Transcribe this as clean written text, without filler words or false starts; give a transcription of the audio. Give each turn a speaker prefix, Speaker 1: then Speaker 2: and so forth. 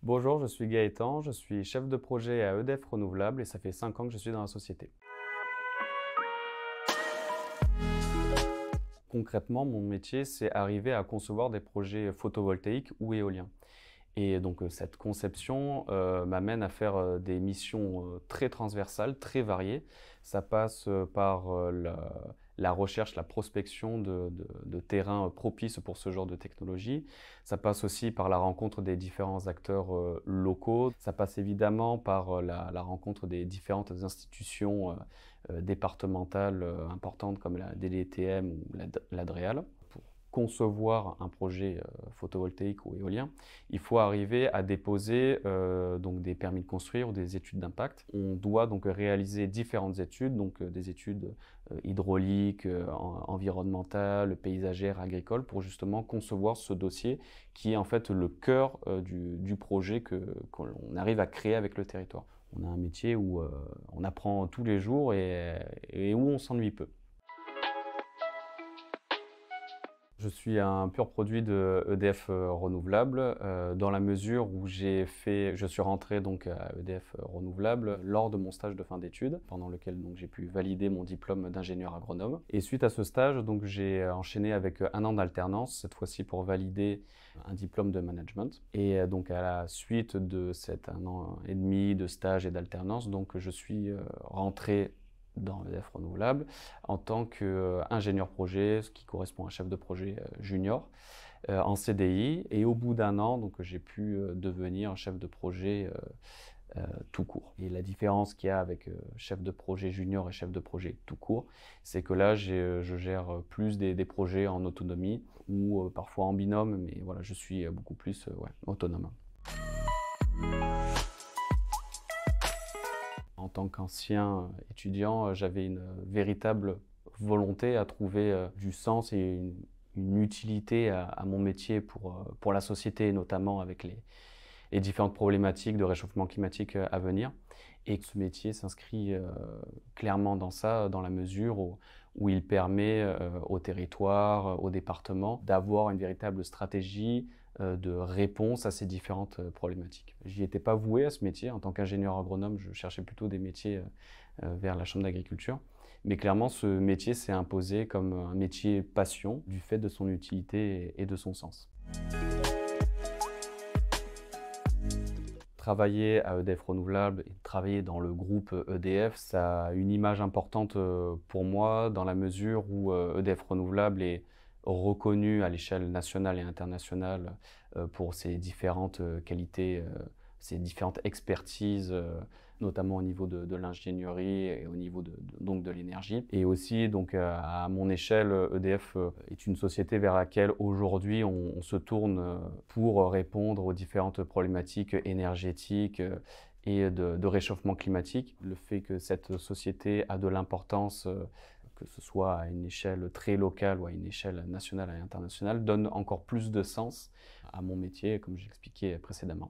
Speaker 1: Bonjour, je suis Gaëtan, je suis chef de projet à EDF Renouvelable et ça fait 5 ans que je suis dans la société. Concrètement, mon métier, c'est arriver à concevoir des projets photovoltaïques ou éoliens. Et donc cette conception m'amène à faire des missions très transversales, très variées. Ça passe par la recherche, la prospection de terrains propices pour ce genre de technologie. Ça passe aussi par la rencontre des différents acteurs locaux. Ça passe évidemment par la rencontre des différentes institutions départementales importantes comme la DDTM ou la DREAL. Pour concevoir un projet photovoltaïque ou éolien, il faut arriver à déposer donc des permis de construire ou des études d'impact. On doit donc réaliser différentes études, donc des études hydrauliques, environnementales, paysagères, agricoles, pour justement concevoir ce dossier qui est en fait le cœur du projet qu'on arrive à créer avec le territoire. On a un métier où on apprend tous les jours et où on s'ennuie peu. Je suis un pur produit de EDF Renouvelable, dans la mesure où je suis rentré donc à EDF Renouvelable lors de mon stage de fin d'études, pendant lequel donc j'ai pu valider mon diplôme d'ingénieur agronome. Et suite à ce stage, donc j'ai enchaîné avec un an d'alternance, cette fois-ci pour valider un diplôme de management. Et donc à la suite de cet 1 an et demi de stage et d'alternance, donc je suis rentré dans EDF Renouvelable en tant qu'ingénieur projet, ce qui correspond à chef de projet junior, en CDI. Et au bout d'un an, donc, j'ai pu devenir chef de projet tout court. Et la différence qu'il y a avec chef de projet junior et chef de projet tout court, c'est que là, je gère plus des projets en autonomie ou parfois en binôme, mais voilà, je suis beaucoup plus autonome. En tant qu'ancien étudiant, j'avais une véritable volonté à trouver du sens et une utilité à mon métier pour la société, notamment avec les différentes problématiques de réchauffement climatique à venir. Et que ce métier s'inscrit clairement dans ça, dans la mesure où il permet au territoire, au département, d'avoir une véritable stratégie de réponse à ces différentes problématiques. J'y étais pas voué à ce métier. En tant qu'ingénieur agronome, je cherchais plutôt des métiers vers la chambre d'agriculture. Mais clairement, ce métier s'est imposé comme un métier passion du fait de son utilité et de son sens. Travailler à EDF Renouvelable et travailler dans le groupe EDF, ça a une image importante pour moi dans la mesure où EDF Renouvelable est reconnu à l'échelle nationale et internationale pour ses différentes qualités, ses différentes expertises, notamment au niveau de l'ingénierie et au niveau donc de l'énergie. Et aussi, donc, à mon échelle, EDF est une société vers laquelle aujourd'hui on se tourne pour répondre aux différentes problématiques énergétiques et de réchauffement climatique. Le fait que cette société a de l'importance, que ce soit à une échelle très locale ou à une échelle nationale et internationale, donne encore plus de sens à mon métier, comme j'expliquais précédemment.